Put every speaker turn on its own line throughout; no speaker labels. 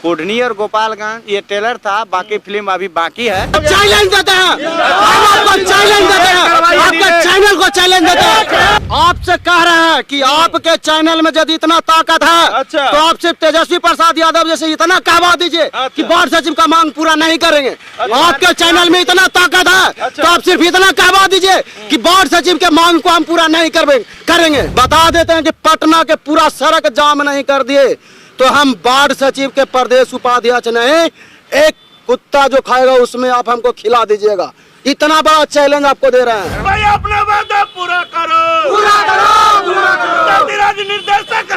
कोढ़नी और गोपालगंज ये ट्रेलर था, बाकी फिल्म अभी बाकी है।
चैलेंज देते हैं, आपको चैलेंज देते हैं, आपके चैनल को चैलेंज देते हैं। आपसे कह रहे हैं कि आपके चैनल में यदि इतना ताकत है
अच्छा।
तो आप सिर्फ तेजस्वी प्रसाद यादव जैसे इतना कहवा दीजिए कि वार्ड सचिव का मांग पूरा नहीं करेंगे। आपके चैनल में इतना ताकत है तो आप सिर्फ इतना कहवा दीजिए कि वार्ड सचिव के मांग को हम पूरा नहीं करेंगे। बता देते हैं कि पटना के पूरा सड़क जाम नहीं कर दिए तो हम वार्ड सचिव के प्रदेश उपाध्यक्ष नहीं, एक कुत्ता जो खाएगा उसमें आप हमको खिला दीजिएगा। इतना बड़ा चैलेंज आपको दे रहे हैं।
भाई अपना वादा पूरा करो,
पूरा करो, पूरा करो।
निर्देशक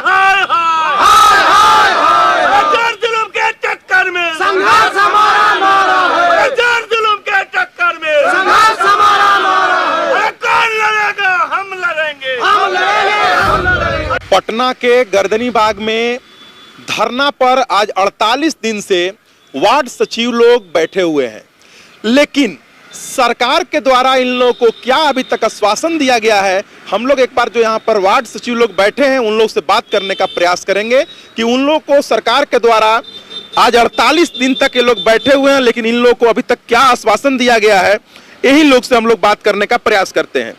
जुल्म के चक्कर में
संघर्ष हमारा नारा है,
जुल्म के चक्कर में
संघर्ष हमारा नारा है।
कौन लड़ेगा? हम लड़ेंगे,
हम लड़ेंगे, हम लड़ेंगे।
पटना के गर्दनी बाग में धरना पर आज 48 दिन से वार्ड सचिव लोग बैठे हुए हैं, लेकिन सरकार के द्वारा इन लोगों को क्या अभी तक आश्वासन दिया गया है। हम लोग एक बार जो यहाँ पर वार्ड सचिव लोग बैठे हैं उन लोग से बात करने का प्रयास करेंगे कि उन लोगों को सरकार के द्वारा आज 48 दिन तक ये लोग बैठे हुए हैं, लेकिन इन लोगों को अभी तक क्या आश्वासन दिया गया है, यही लोग से हम लोग बात करने का प्रयास करते हैं।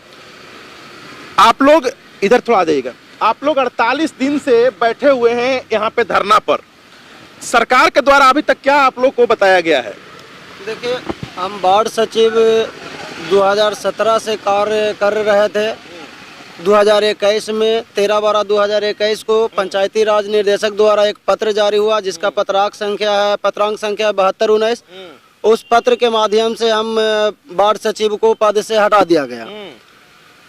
आप लोग इधर थोड़ा आ जाइएगा। आप लोग 48 दिन से बैठे हुए हैं यहाँ पे धरना पर, सरकार के द्वारा अभी तक क्या आप लोग को बताया गया है?
देखिए, हम वार्ड सचिव 2017 से कार्य कर रहे थे। 2021 में 13/12/2021 को पंचायती राज निर्देशक द्वारा एक पत्र जारी हुआ जिसका पत्रांक संख्या 7219। उस पत्र के माध्यम से हम वार्ड सचिव को पद से हटा दिया गया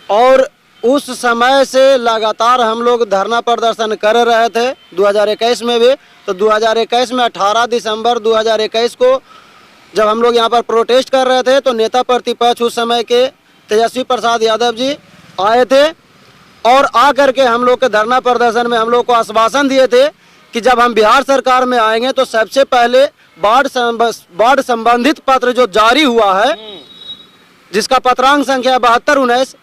और उस समय से लगातार हम लोग धरना प्रदर्शन कर रहे थे 2021 में भी। तो 2021 में 18 दिसंबर 2021 को जब हम लोग यहाँ पर प्रोटेस्ट कर रहे थे तो नेता प्रतिपक्ष उस समय के तेजस्वी प्रसाद यादव जी आए थे और आकर के हम लोग के धरना प्रदर्शन में हम लोग को आश्वासन दिए थे कि जब हम बिहार सरकार में आएंगे तो सबसे पहले वार्ड संबंधित पत्र जो जारी हुआ है जिसका पत्रांक संख्या 7219,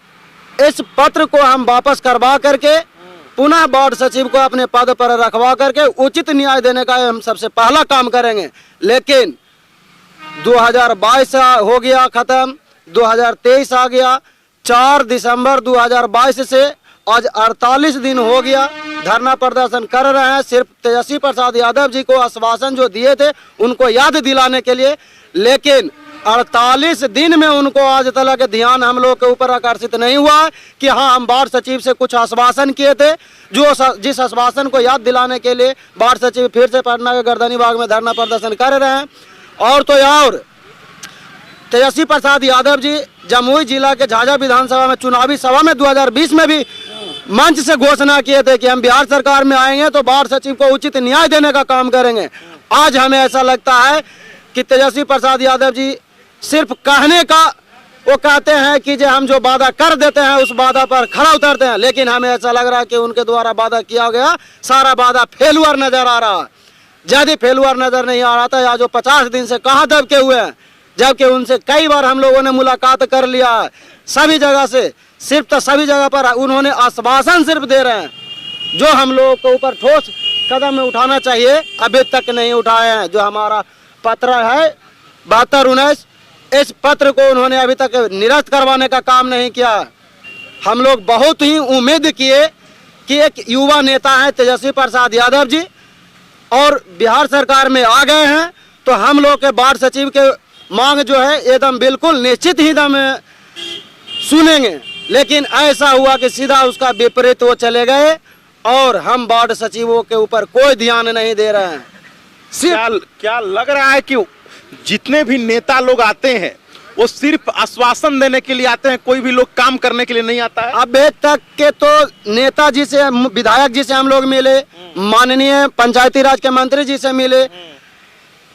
इस पत्र को हम वापस करवा करके पुनः वार्ड सचिव को अपने पद पर रखवा करके उचित न्याय देने का हम सबसे पहला काम करेंगे। लेकिन 2022 हो गया खत्म, 2023 आ गया, 4 दिसंबर 2022 से आज 48 दिन हो गया धरना प्रदर्शन कर रहे हैं सिर्फ तेजस्वी प्रसाद यादव जी को आश्वासन जो दिए थे उनको याद दिलाने के लिए। लेकिन 48 दिन में उनको आज तक ध्यान हम लोग के ऊपर आकर्षित नहीं हुआ कि हाँ हम वार्ड सचिव से कुछ आश्वासन किए थे, जिस आश्वासन को याद दिलाने के लिए वार्ड सचिव फिर से पटना के गर्दनी बाग में धरना प्रदर्शन कर रहे हैं। और तो और तेजस्वी प्रसाद यादव जी जमुई जिला के झाझा विधानसभा में चुनावी सभा में 2020 में भी मंच से घोषणा किए थे कि हम बिहार सरकार में आएंगे तो वार्ड सचिव को उचित न्याय देने का काम करेंगे। आज हमें ऐसा लगता है कि तेजस्वी प्रसाद यादव जी सिर्फ कहने का वो कहते हैं कि जो हम जो वादा कर देते हैं उस वादा पर खरा उतरते हैं, लेकिन हमें ऐसा लग रहा है कि उनके द्वारा वादा किया गया सारा वादा फेलुअर नजर आ रहा है। यदि फेलुअर नजर नहीं आ रहा था या जो 50 दिन से कहाँ दबके हुए हैं, जबकि उनसे कई बार हम लोगों ने मुलाकात कर लिया है सभी जगह से, सिर्फ तो सभी जगह पर उन्होंने आश्वासन सिर्फ दे रहे हैं। जो हम लोगों के ऊपर ठोस कदम उठाना चाहिए अभी तक नहीं उठाए हैं। जो हमारा पत्र है 7219, इस पत्र को उन्होंने अभी तक निरस्त करवाने का काम नहीं किया। हम लोग बहुत ही उम्मीद किए कि एक युवा नेता है तेजस्वी प्रसाद यादव जी और बिहार सरकार में आ गए हैं तो हम लोग के वार्ड सचिव के मांग जो है एकदम बिल्कुल निश्चित ही दम सुनेंगे। लेकिन ऐसा हुआ कि सीधा उसका विपरीत वो चले गए और हम वार्ड सचिवों के ऊपर कोई ध्यान नहीं दे रहे हैं।
क्या लग रहा है कि जितने भी नेता लोग आते हैं वो सिर्फ आश्वासन देने के लिए आते हैं, कोई भी लोग काम करने के लिए नहीं आता है?
अभी तक के तो नेताजी से, विधायक जी से हम लोग मिले, माननीय पंचायती राज के मंत्री जी से मिले,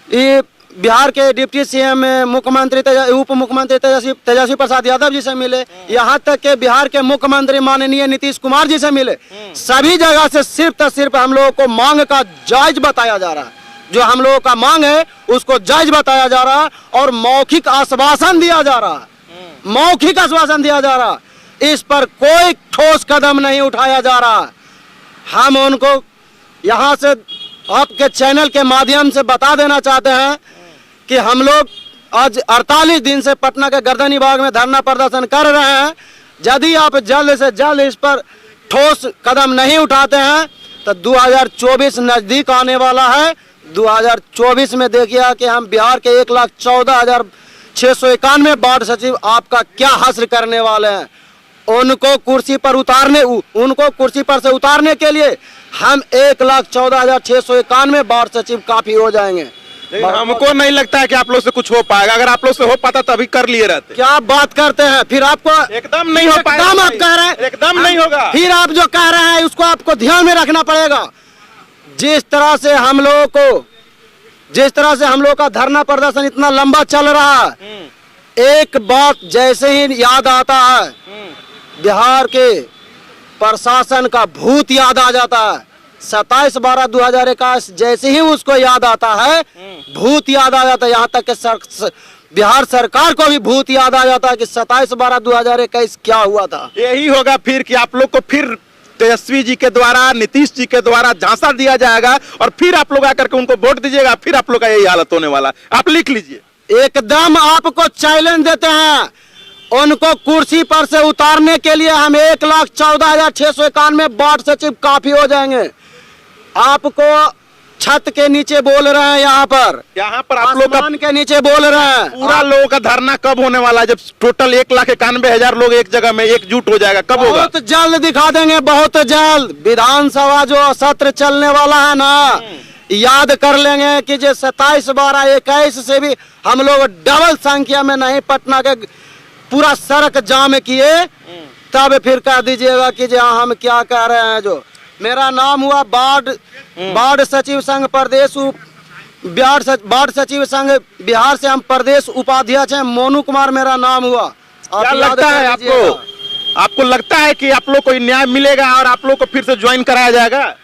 ये बिहार के डिप्टी सीएम मुख्यमंत्री उप मुख्यमंत्री तेजस्वी प्रसाद यादव जी से मिले, यहाँ तक के बिहार के मुख्यमंत्री माननीय नीतीश कुमार जी से मिले। सभी जगह से सिर्फ हम लोगों को मांग का जायज बताया जा रहा है। जो हम लोगों का मांग है उसको जायज बताया जा रहा है और मौखिक आश्वासन दिया जा रहा है, मौखिक आश्वासन दिया जा रहा है। इस पर कोई ठोस कदम नहीं उठाया जा रहा। हम उनको यहाँ से आपके चैनल के माध्यम से बता देना चाहते हैं कि हम लोग आज 48 दिन से पटना के गर्दनी बाग में धरना प्रदर्शन कर रहे हैं। यदि आप जल्द से जल्द इस पर ठोस कदम नहीं उठाते हैं तो 2024 नजदीक आने वाला है। 2024 में देखिए कि हम बिहार के 1,14,691 वार्ड सचिव आपका क्या हासिल करने वाले हैं। उनको कुर्सी पर से उतारने के लिए हम 1,14,691 वार्ड सचिव काफी हो जाएंगे।
लेकिन हमको नहीं लगता है कि आप लोग से कुछ हो पाएगा। अगर आप लोग से हो पाता तो अभी कर लिए रहते।
क्या बात करते हैं? फिर आपको
एकदम नहीं हो पाएगा।
एकदम आप कह रहे हैं,
एकदम नहीं होगा।
फिर आप जो कह रहे हैं उसको आपको ध्यान में रखना पड़ेगा। जिस तरह से हम लोगों का धरना प्रदर्शन इतना लंबा चल रहा है, एक बात जैसे ही याद आता है, बिहार के प्रशासन का भूत याद आ जाता है। 27/12/2021 जैसे ही उसको याद आता है, भूत याद आ जाता है। यहाँ तक कि बिहार सरकार को भी भूत याद आ जाता है कि 27/12/2021 क्या हुआ था।
यही होगा फिर कि आप लोग को फिर तेजस्वी जी के द्वारा, नीतीश जी के द्वारा झांसा दिया जाएगा और फिर आप लोग आकर के उनको वोट दीजिएगा। फिर आप लोग का यही हालत होने वाला। आप लिख लीजिए।
एकदम आपको चैलेंज देते हैं, उनको कुर्सी पर से उतारने के लिए हम 1,14,691 वार्ड सचिव काफी हो जाएंगे। आपको छत के नीचे बोल रहे हैं, यहाँ पर
आप लोग
के नीचे बोल रहे हैं।
पूरा लोगों का धरना कब होने वाला है? जब टोटल 1,91,000 लोग एक जगह में एकजुट हो जाएगा, कब होगा?
बहुत जल्द दिखा देंगे, बहुत जल्द। विधानसभा जो सत्र चलने वाला है ना, याद कर लेंगे कि जो 27/12/21 से भी हम लोग डबल संख्या में नहीं पटना के पूरा सड़क जाम किए, तब फिर कह दीजिएगा कि हम क्या कह रहे हैं। जो मेरा नाम हुआ वार्ड सचिव संघ प्रदेश वार्ड सचिव संघ बिहार से हम प्रदेश उपाध्यक्ष हैं, मोनू कुमार मेरा नाम हुआ।
क्या लगता है आपको लगता है कि आप लोग को न्याय मिलेगा और आप लोग को फिर से ज्वाइन कराया जाएगा?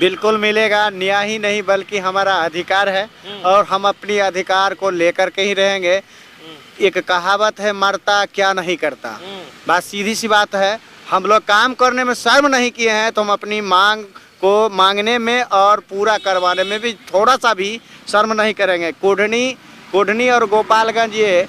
बिल्कुल मिलेगा। न्याय ही नहीं बल्कि हमारा अधिकार है और हम अपनी अधिकार को लेकर के ही रहेंगे। एक कहावत है, मरता क्या नहीं करता। बात सीधी सी बात है। हम लोग काम करने में शर्म नहीं किए हैं तो हम अपनी मांग को मांगने में और पूरा करवाने में भी थोड़ा सा भी शर्म नहीं करेंगे। कोढ़नी और गोपालगंज ये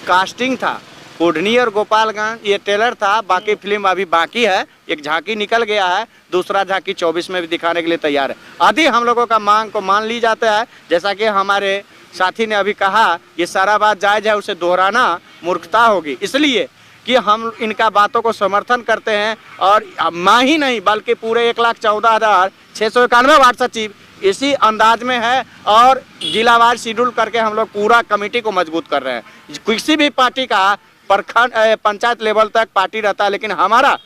कास्टिंग था। कोढ़नी और गोपालगंज ये ट्रेलर था, बाकी फिल्म अभी बाकी है। एक झांकी निकल गया है, दूसरा झांकी 24 में भी दिखाने के लिए तैयार है। आदि हम लोगों का मांग को मान ली जाता है। जैसा कि हमारे साथी ने अभी कहा, ये सारा बात जायज है, उसे दोहराना मूर्खता होगी। इसलिए कि हम इनका बातों को समर्थन करते हैं और मैं ही नहीं बल्कि पूरे 1,14,691 वार्ड सचिव इसी अंदाज में है और जिलावार शेड्यूल करके हम लोग पूरा कमेटी को मजबूत कर रहे हैं। किसी भी पार्टी का प्रखंड पंचायत लेवल तक पार्टी रहता है, लेकिन हमारा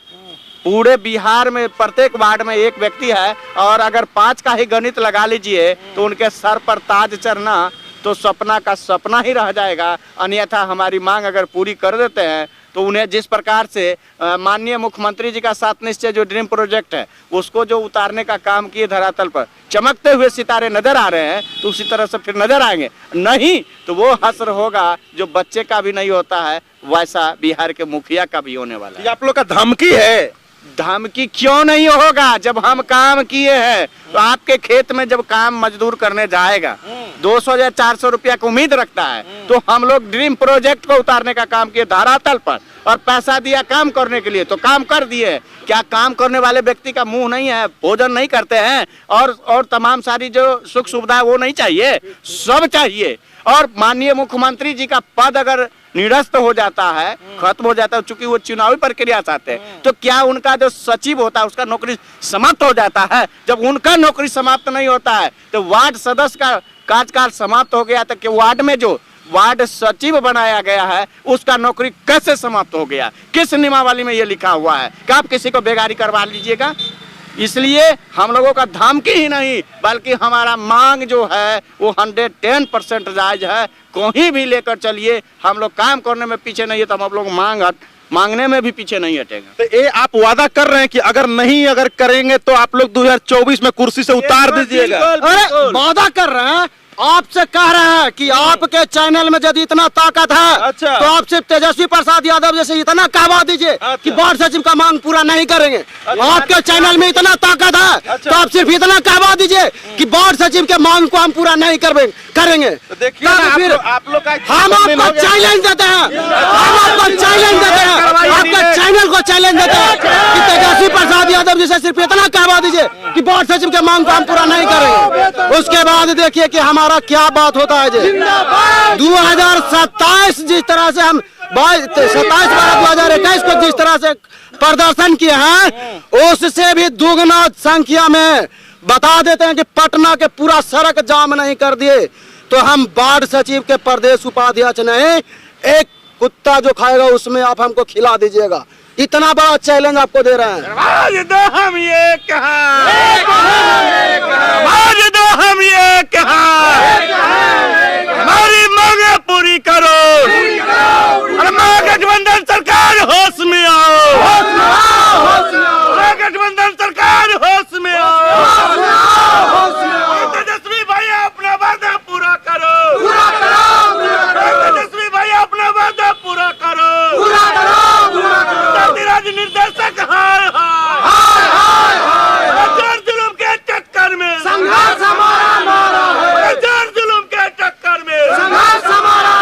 पूरे बिहार में प्रत्येक वार्ड में एक व्यक्ति है और अगर 5 का ही गणित लगा लीजिए तो उनके सर पर ताज चढ़ना तो सपना का सपना ही रह जाएगा। अन्यथा हमारी मांग अगर पूरी कर देते हैं तो उन्हें जिस प्रकार से माननीय मुख्यमंत्री जी का 7 निश्चय जो ड्रीम प्रोजेक्ट है उसको जो उतारने का काम किए धरातल पर चमकते हुए सितारे नजर आ रहे हैं, तो उसी तरह से फिर नजर आएंगे। नहीं तो वो हश्र होगा जो बच्चे का भी नहीं होता है, वैसा बिहार के मुखिया का भी होने वाला है।
आप लोग का धमकी है।
धमकी क्यों नहीं होगा? जब हम काम किए हैं तो आपके खेत में जब काम मजदूर करने जाएगा 200 या 400 रुपया की उम्मीद रखता है, तो हम लोग ड्रीम प्रोजेक्ट को उतारने का काम किए धरातल पर और पैसा दिया काम करने के लिए तो काम कर दिए। क्या काम करने वाले व्यक्ति का मुंह नहीं है, भोजन नहीं करते हैं और तमाम सारी जो सुख सुविधा वो नहीं चाहिए? सब चाहिए। और माननीय मुख्यमंत्री जी का पद अगर निरस्त हो जाता है, खत्म हो जाता है, चूंकि वो चुनावी प्रक्रिया चाहते हैं, तो क्या उनका जो सचिव होता है उसका नौकरी समाप्त हो जाता है? जब उनका नौकरी समाप्त नहीं होता है तो वार्ड सदस्य का कार्यकाल समाप्त हो गया, तो वार्ड में जो वार्ड सचिव बनाया गया है उसका नौकरी कैसे समाप्त हो गया? किस नियमावली में ये लिखा हुआ है कि आप किसी को बेगारी करवा लीजिएगा? इसलिए हम लोगों का धमकी ही नहीं बल्कि हमारा मांग जो है वो 110% जायज है। कहीं भी लेकर चलिए, हम लोग काम करने में पीछे नहीं है तो हम लोग मांगने में भी पीछे नहीं हटेंगे।
तो ये आप वादा कर रहे हैं कि अगर करेंगे तो आप लोग 2024 में कुर्सी से उतार दीजिएगा?
अरे वादा कर रहे हैं, आपसे कह रहे हैं कि आपके चैनल में यदि इतना ताकत है
अच्छा।
तो आप सिर्फ तेजस्वी प्रसाद यादव जैसे इतना कहवा दीजिए कि वार्ड सचिव का मांग पूरा नहीं करेंगे। आपके चैनल में इतना ताकत है तो आप सिर्फ इतना कहवा दीजिए कि वार्ड सचिव के मांग को हम पूरा नहीं करेंगे।
तो देखिए ना,
फिर
आप लोग का
हम आपको चैलेंज देते हैं, हम आपको चैलेंज देते हैं, आपके चैनल को चैलेंज देते हैं कि तेजस्वी प्रसाद यादव जैसे सिर्फ इतना कहवा दीजिए कि वार्ड सचिव के मांग को हम पूरा नहीं करेंगे। उसके बाद देखिए कि हमारा क्या बात होता है जी। 2027 जिस तरह से हम 27/12/2021 को जिस तरह से प्रदर्शन किए हैं उससे भी दुगना संख्या में बता देते हैं कि पटना के पूरा सड़क जाम नहीं कर दिए तो हम वार्ड सचिव के प्रदेश उपाध्यक्ष नहीं, एक कुत्ता जो खाएगा उसमें आप हमको खिला दीजिएगा। इतना बड़ा चैलेंज आपको दे रहे हैं।
आज दो हम ये कहा, आज दो हम ये कहा, हमारी मांगे पूरी करो, और महागठबंधन सरकार होश में आओ, महागठबंधन सरकार होश में आओ। तेजस्वी भैया अपना वादा पूरा करो, तेजस्वी भैया अपना वादा पूरा करो, राज्य निर्देशक हाय हाय जुलूम के चक्कर में
संघर्ष हमारा
जुलूम के चक्कर में
संघर्ष हमारा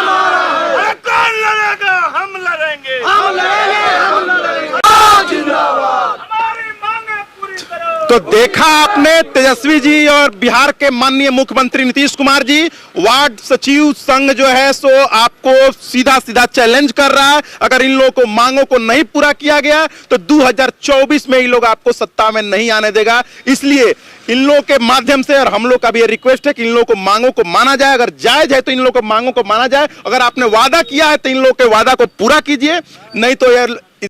अरे कौन लड़ेगा? हम लड़ेंगे, हमारी मांगे पूरी करो।
तो देखा आपने तेजस्वी जी और बिहार के माननीय मुख्यमंत्री नीतीश कुमार जी वार्ड सचिव संघ जो है सो आपको सीधा सीधा चैलेंज कर रहा है। अगर इन लोगों को मांगों को नहीं पूरा किया गया तो 2024 में ये लोग आपको सत्ता में नहीं आने देगा। इसलिए इन लोगों के माध्यम से और हम लोग का भी ये रिक्वेस्ट है कि इन लोगों को मांगों को माना जाए। अगर जायज है तो इन लोगों को मांगों को माना जाए। अगर आपने वादा किया है तो इन लोगों के वादा को पूरा कीजिए, नहीं तो